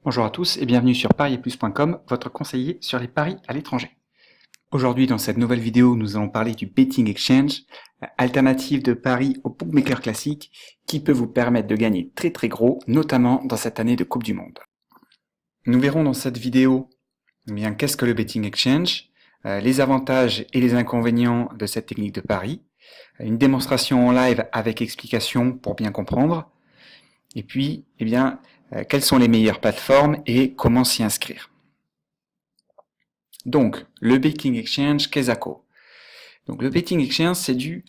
Bonjour à tous et bienvenue sur parietplus.com, votre conseiller sur les paris à l'étranger. Aujourd'hui, dans cette nouvelle vidéo, nous allons parler du Betting Exchange, alternative de paris au bookmaker classique qui peut vous permettre de gagner très gros, notamment dans cette année de Coupe du Monde. Nous verrons dans cette vidéo qu'est-ce que le Betting Exchange, les avantages et les inconvénients de cette technique de pari, une démonstration en live avec explication pour bien comprendre, et puis, quelles sont les meilleures plateformes et comment s'y inscrire. Donc, le Betting Exchange Kezako. Donc, le Betting Exchange, c'est du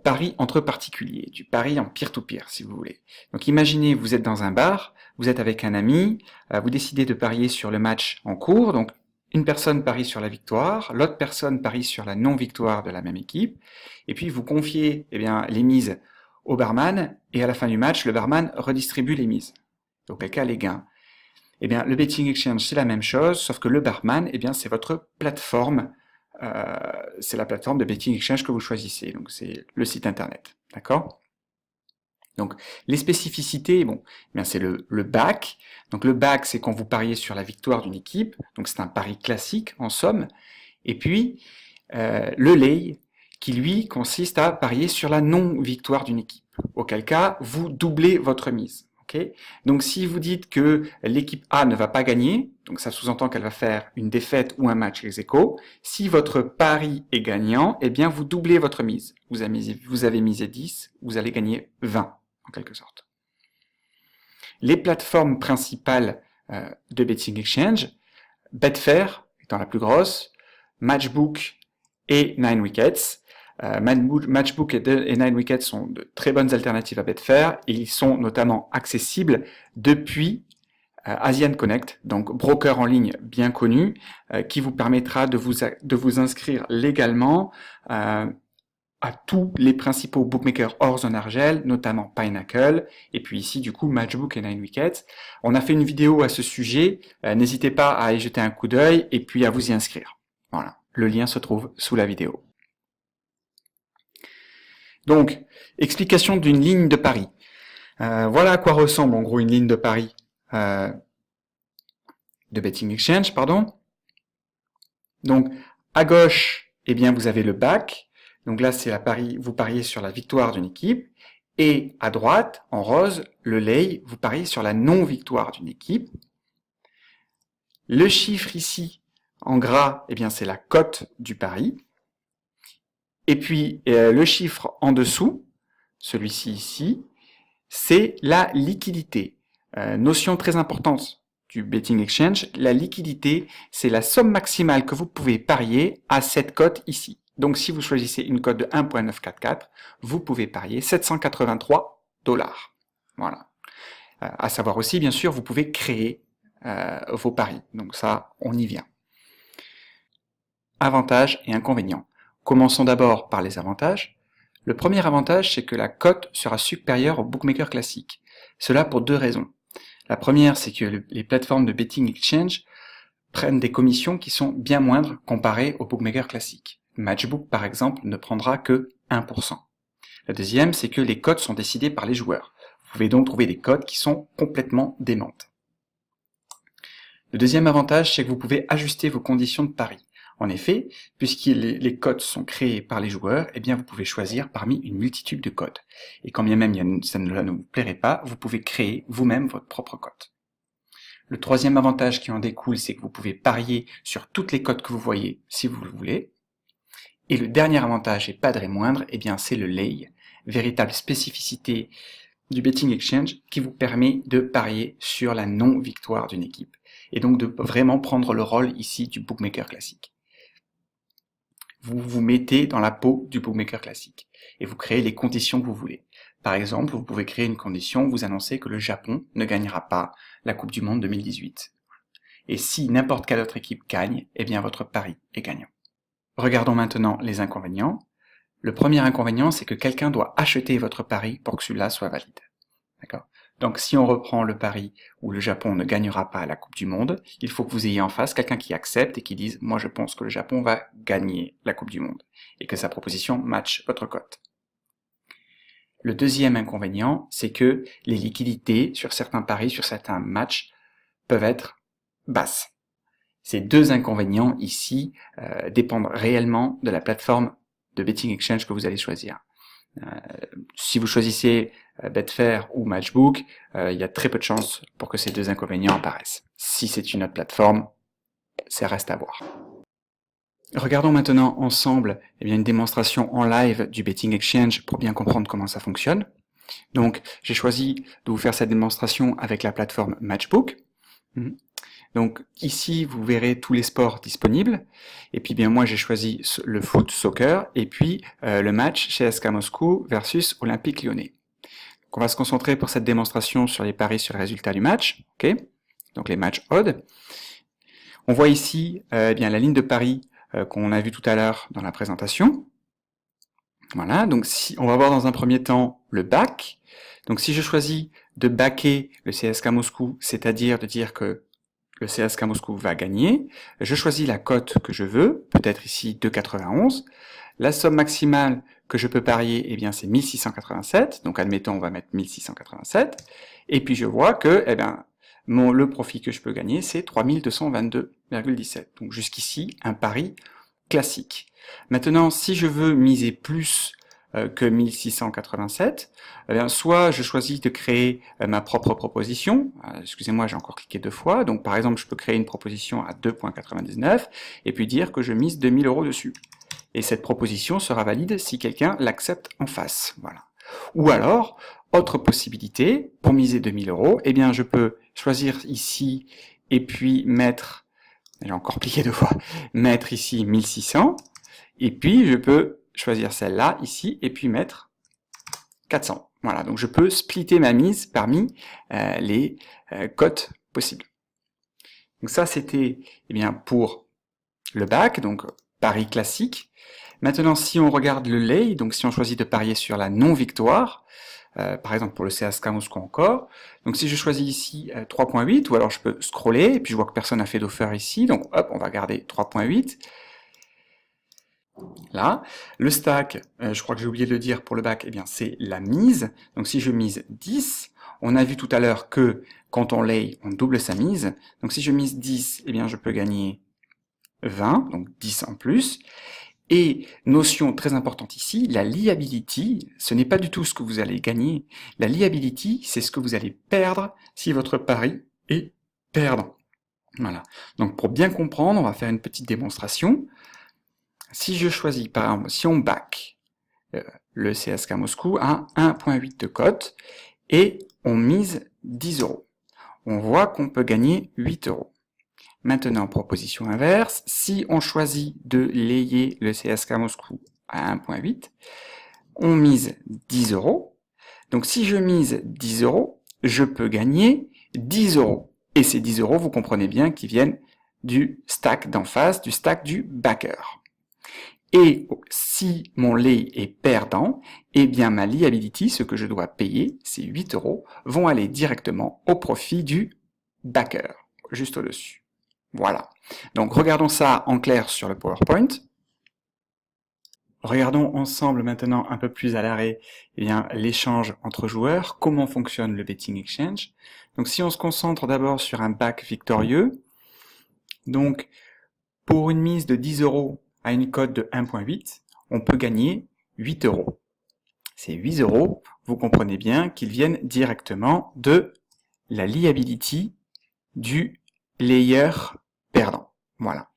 pari entre particuliers, du pari en peer-to-peer, si vous voulez. Donc, imaginez, vous êtes dans un bar, vous êtes avec un ami, vous décidez de parier sur le match en cours. Donc, une personne parie sur la victoire, l'autre personne parie sur la non-victoire de la même équipe, et puis vous confiez les mises au barman, et à la fin du match, le barman redistribue les mises. Auquel cas, les gains. Le Betting Exchange, c'est la même chose, sauf que le barman, c'est votre plateforme, c'est la plateforme de Betting Exchange que vous choisissez, donc c'est le site internet, d'accord? Donc, les spécificités, c'est le back. Donc, le back, c'est quand vous pariez sur la victoire d'une équipe, donc c'est un pari classique, en somme. Et puis, le lay, qui lui consiste à parier sur la non-victoire d'une équipe, auquel cas, vous doublez votre mise. Okay. Donc si vous dites que l'équipe A ne va pas gagner, donc ça sous-entend qu'elle va faire une défaite ou un match ex-aequo, si votre pari est gagnant, vous doublez votre mise. Vous avez misé 10, vous allez gagner 20, en quelque sorte. Les plateformes principales de Betting Exchange, Betfair étant la plus grosse, Matchbook et 9 Wickets. Matchbook et 9 Wickets sont de très bonnes alternatives à Betfair et ils sont notamment accessibles depuis Asian Connect, donc broker en ligne bien connu, qui vous permettra de vous inscrire légalement à tous les principaux bookmakers hors zone Argel, notamment Pinnacle, et puis ici du coup Matchbook et 9 Wickets. On a fait une vidéo à ce sujet, n'hésitez pas à y jeter un coup d'œil et puis à vous y inscrire. Voilà, le lien se trouve sous la vidéo. Donc, explication d'une ligne de pari. Voilà à quoi ressemble en gros une ligne de pari de Betting Exchange, pardon. Donc, à gauche, vous avez le back. Donc là, c'est vous pariez sur la victoire d'une équipe. Et à droite, en rose, le lay, vous pariez sur la non-victoire d'une équipe. Le chiffre ici, en gras, c'est la cote du pari. Et puis, le chiffre en dessous, celui-ci ici, c'est la liquidité. Notion très importante du Betting Exchange, la liquidité, c'est la somme maximale que vous pouvez parier à cette cote ici. Donc si vous choisissez une cote de 1.944, vous pouvez parier 783 $. Voilà. À savoir aussi, bien sûr, vous pouvez créer vos paris. Donc ça, on y vient. Avantages et inconvénients. Commençons d'abord par les avantages. Le premier avantage, c'est que la cote sera supérieure au bookmaker classique. Cela pour deux raisons. La première, c'est que les plateformes de Betting Exchange prennent des commissions qui sont bien moindres comparées au bookmaker classique. Matchbook, par exemple, ne prendra que 1%. La deuxième, c'est que les cotes sont décidées par les joueurs. Vous pouvez donc trouver des cotes qui sont complètement démentes. Le deuxième avantage, c'est que vous pouvez ajuster vos conditions de pari. En effet, puisque les cotes sont créées par les joueurs, vous pouvez choisir parmi une multitude de cotes. Et quand bien même ça ne vous plairait pas, vous pouvez créer vous-même votre propre cote. Le troisième avantage qui en découle, c'est que vous pouvez parier sur toutes les cotes que vous voyez, si vous le voulez. Et le dernier avantage, et pas des moindres, c'est le lay, véritable spécificité du Betting Exchange qui vous permet de parier sur la non-victoire d'une équipe. Et donc de vraiment prendre le rôle ici du bookmaker classique. Vous vous mettez dans la peau du bookmaker classique et vous créez les conditions que vous voulez. Par exemple, vous pouvez créer une condition où vous annoncez que le Japon ne gagnera pas la Coupe du Monde 2018. Et si n'importe quelle autre équipe gagne, votre pari est gagnant. Regardons maintenant les inconvénients. Le premier inconvénient, c'est que quelqu'un doit acheter votre pari pour que celui-là soit valide. D'accord ? Donc si on reprend le pari où le Japon ne gagnera pas la Coupe du Monde, il faut que vous ayez en face quelqu'un qui accepte et qui dise « Moi je pense que le Japon va gagner la Coupe du Monde » et que sa proposition matche votre cote. Le deuxième inconvénient, c'est que les liquidités sur certains paris, sur certains matchs, peuvent être basses. Ces deux inconvénients ici dépendent réellement de la plateforme de betting exchange que vous allez choisir. Si vous choisissez Betfair ou Matchbook, il y a très peu de chances pour que ces deux inconvénients apparaissent. Si c'est une autre plateforme, ça reste à voir. Regardons maintenant ensemble une démonstration en live du betting exchange pour bien comprendre comment ça fonctionne. Donc, j'ai choisi de vous faire cette démonstration avec la plateforme Matchbook. Donc, ici, vous verrez tous les sports disponibles. Et puis, bien, moi, j'ai choisi le foot, soccer, et puis le match CSKA Moscou versus Olympique Lyonnais. Donc, on va se concentrer pour cette démonstration sur les paris sur le résultat du match. Ok, donc, les matchs odd. On voit ici bien la ligne de paris qu'on a vu tout à l'heure dans la présentation. Voilà, donc si on va voir dans un premier temps le back. Donc si je choisis de backer le CSKA Moscou, c'est-à-dire de dire que le CSKA Moscou va gagner, je choisis la cote que je veux, peut-être ici 2,91. La somme maximale que je peux parier, c'est 1687, donc admettons on va mettre 1687, et puis je vois que le profit que je peux gagner, c'est 3222,17. Donc jusqu'ici, un pari classique. Maintenant, si je veux miser plus que 1687, soit je choisis de créer ma propre proposition. Excusez-moi, j'ai encore cliqué 2 fois. Donc par exemple, je peux créer une proposition à 2,99 et puis dire que je mise 2000 € dessus. Et cette proposition sera valide si quelqu'un l'accepte en face. Voilà. Ou alors, autre possibilité, pour miser 2000 €, je peux choisir ici et puis mettre, j'ai encore cliqué 2 fois, mettre ici 1600, et puis je peux choisir celle-là ici et puis mettre 400. Voilà, donc je peux splitter ma mise parmi les cotes possibles. Donc ça c'était pour le back, donc pari classique. Maintenant, si on regarde le lay, donc si on choisit de parier sur la non-victoire, par exemple pour le CSKA Moscou encore, donc si je choisis ici 3.8, ou alors je peux scroller, et puis je vois que personne n'a fait d'offer ici, donc hop, on va garder 3.8. Là, le stack, je crois que j'ai oublié de le dire pour le back, c'est la mise. Donc si je mise 10, on a vu tout à l'heure que quand on lay, on double sa mise. Donc si je mise 10, je peux gagner 20, donc 10 en plus. Et notion très importante ici, la liability, ce n'est pas du tout ce que vous allez gagner. La liability, c'est ce que vous allez perdre si votre pari est perdant. Voilà. Donc pour bien comprendre, on va faire une petite démonstration. Si je choisis, par exemple, si on back le CSKA Moscou à 1.8 de cote et on mise 10 €, on voit qu'on peut gagner 8 €. Maintenant, proposition inverse, si on choisit de layer le CSKA Moscou à 1.8, on mise 10 €. Donc si je mise 10 €, je peux gagner 10 €. Et ces 10 €, vous comprenez bien qu'ils viennent du stack d'en face, du stack du backer. Et si mon lay est perdant, ma liability, ce que je dois payer, ces 8 €, vont aller directement au profit du backer, juste au-dessus. Voilà. Donc regardons ça en clair sur le PowerPoint. Regardons ensemble maintenant un peu plus à l'arrêt l'échange entre joueurs, comment fonctionne le betting exchange. Donc si on se concentre d'abord sur un back victorieux, donc pour une mise de 10 € à une cote de 1.8, on peut gagner 8 €. Ces 8 €, vous comprenez bien qu'ils viennent directement de la liability du layer perdant. Voilà.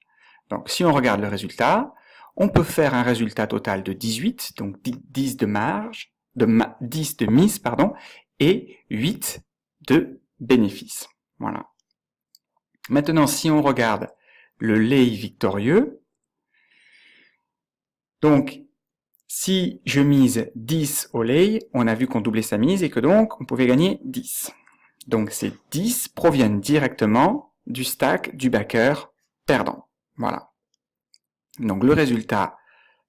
Donc si on regarde le résultat, on peut faire un résultat total de 18, donc 10 de marge, 10 de mise, et 8 de bénéfice. Voilà. Maintenant, si on regarde le lay victorieux, donc si je mise 10 au lay, on a vu qu'on doublait sa mise et que donc on pouvait gagner 10. Donc ces 10 proviennent directement du stack du backer perdant. Voilà. Donc le résultat,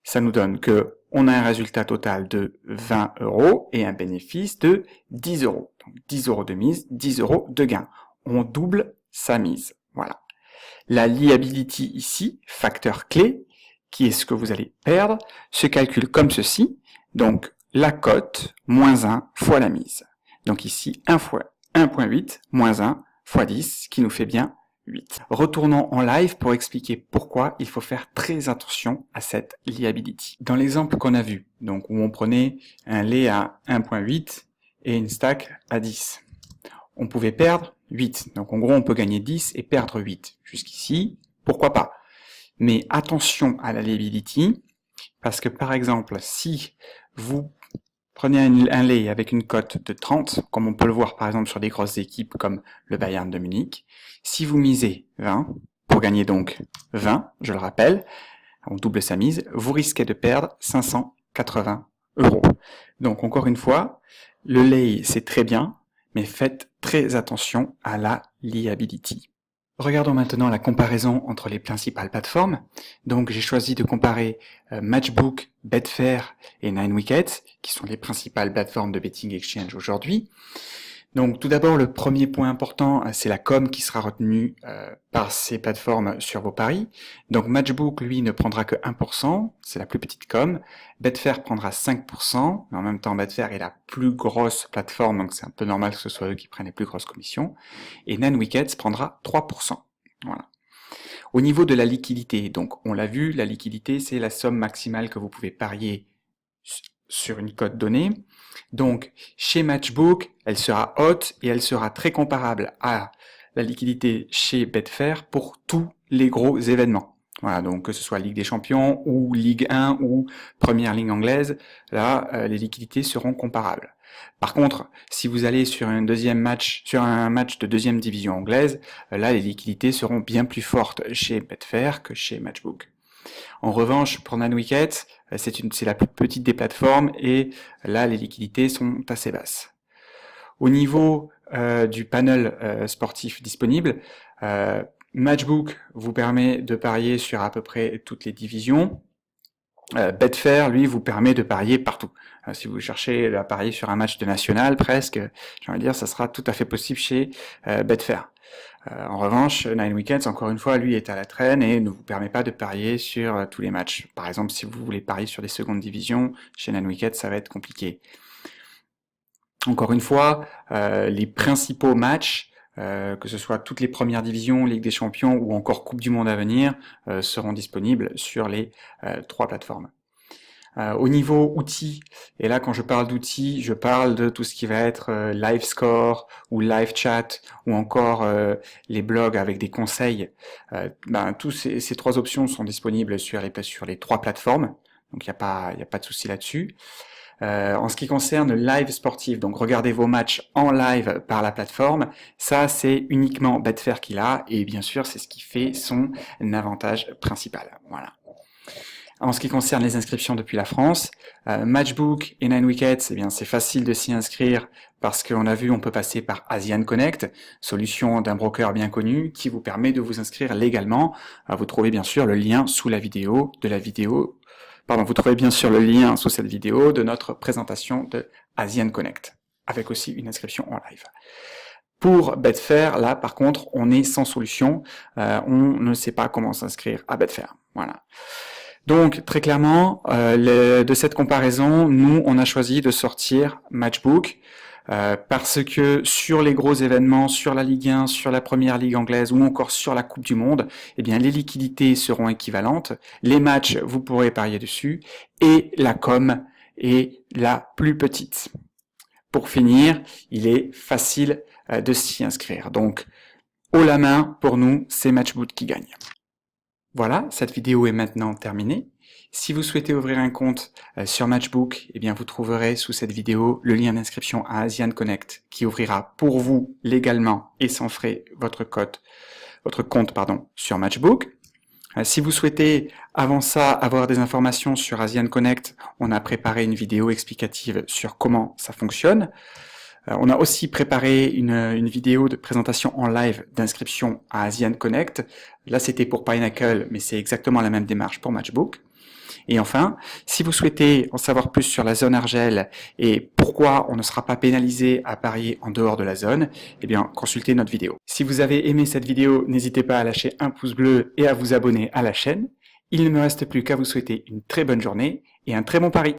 ça nous donne que on a un résultat total de 20 € et un bénéfice de 10 €. Donc 10 € de mise, 10 € de gain. On double sa mise. Voilà. La liability ici, facteur clé, qui est ce que vous allez perdre, se calcule comme ceci. Donc la cote moins 1 fois la mise. Donc ici 1 fois 1.8 moins 1 fois 10, qui nous fait bien 8. Retournons en live pour expliquer pourquoi il faut faire très attention à cette liability. Dans l'exemple qu'on a vu, donc où on prenait un lay à 1.8 et une stack à 10, on pouvait perdre 8. Donc en gros, on peut gagner 10 et perdre 8. Jusqu'ici, pourquoi pas? Mais attention à la liability, parce que par exemple, si vous prenez un lay avec une cote de 30, comme on peut le voir par exemple sur des grosses équipes comme le Bayern de Munich, si vous misez 20, pour gagner donc 20, je le rappelle, on double sa mise, vous risquez de perdre 580 €. Donc encore une fois, le lay c'est très bien, mais faites très attention à la liability. Regardons maintenant la comparaison entre les principales plateformes. Donc j'ai choisi de comparer Matchbook, Betfair et 9Wickets, qui sont les principales plateformes de betting exchange aujourd'hui. Donc tout d'abord, le premier point important, c'est la com qui sera retenue par ces plateformes sur vos paris. Donc Matchbook, lui, ne prendra que 1%, c'est la plus petite com. Betfair prendra 5%, mais en même temps, Betfair est la plus grosse plateforme, donc c'est un peu normal que ce soit eux qui prennent les plus grosses commissions. Et 9Wickets prendra 3%. Voilà. Au niveau de la liquidité, donc on l'a vu, la liquidité, c'est la somme maximale que vous pouvez parier sur une cote donnée. Donc, chez Matchbook, elle sera haute et elle sera très comparable à la liquidité chez Betfair pour tous les gros événements. Voilà, donc que ce soit Ligue des Champions ou Ligue 1 ou Première Ligue anglaise, là, les liquidités seront comparables. Par contre, si vous allez sur un match de deuxième division anglaise, là, les liquidités seront bien plus fortes chez Betfair que chez Matchbook. En revanche, pour 9Wickets, c'est la plus petite des plateformes et là, les liquidités sont assez basses. Au niveau du panel sportif disponible, Matchbook vous permet de parier sur à peu près toutes les divisions. Betfair, lui, vous permet de parier partout. Si vous cherchez à parier sur un match de national, presque, j'ai envie de dire, ça sera tout à fait possible chez Betfair. En revanche, 9Wickets, encore une fois, lui est à la traîne et ne vous permet pas de parier sur tous les matchs. Par exemple, si vous voulez parier sur des secondes divisions, chez 9Wickets, ça va être compliqué. Encore une fois, les principaux matchs, que ce soit toutes les premières divisions, Ligue des Champions ou encore Coupe du Monde à venir, seront disponibles sur les 3 plateformes. Au niveau outils, et là quand je parle d'outils, je parle de tout ce qui va être live score ou live chat ou encore les blogs avec des conseils. Tous ces 3 options sont disponibles sur les 3 plateformes, donc il n'y a pas de souci là-dessus. En ce qui concerne le live sportif, donc regardez vos matchs en live par la plateforme, ça c'est uniquement Betfair qui l'a et bien sûr c'est ce qui fait son avantage principal. Voilà. En ce qui concerne les inscriptions depuis la France, Matchbook et 9Wickets, eh bien c'est facile de s'y inscrire parce qu'on a vu on peut passer par Asian Connect, solution d'un broker bien connu qui vous permet de vous inscrire légalement. Vous trouvez bien sûr le lien sous la vidéo vous trouvez bien sûr le lien sous cette vidéo de notre présentation de Asian Connect, avec aussi une inscription en live. Pour Betfair, là par contre, on est sans solution, on ne sait pas comment s'inscrire à Betfair. Voilà. Donc très clairement, de cette comparaison, nous on a choisi de sortir Matchbook parce que sur les gros événements, sur la Ligue 1, sur la Première Ligue anglaise ou encore sur la Coupe du Monde, eh bien les liquidités seront équivalentes, les matchs vous pourrez parier dessus et la com est la plus petite. Pour finir, il est facile de s'y inscrire. Donc haut la main, pour nous, c'est Matchbook qui gagne. Voilà, cette vidéo est maintenant terminée. Si vous souhaitez ouvrir un compte sur Matchbook, eh bien vous trouverez sous cette vidéo le lien d'inscription à Asian Connect qui ouvrira pour vous légalement et sans frais votre compte sur Matchbook. Si vous souhaitez avant ça avoir des informations sur Asian Connect, on a préparé une vidéo explicative sur comment ça fonctionne. On a aussi préparé une vidéo de présentation en live d'inscription à Asian Connect. Là, c'était pour Pinnacle, mais c'est exactement la même démarche pour Matchbook. Et enfin, si vous souhaitez en savoir plus sur la zone Argel et pourquoi on ne sera pas pénalisé à parier en dehors de la zone, eh bien, consultez notre vidéo. Si vous avez aimé cette vidéo, n'hésitez pas à lâcher un pouce bleu et à vous abonner à la chaîne. Il ne me reste plus qu'à vous souhaiter une très bonne journée et un très bon pari.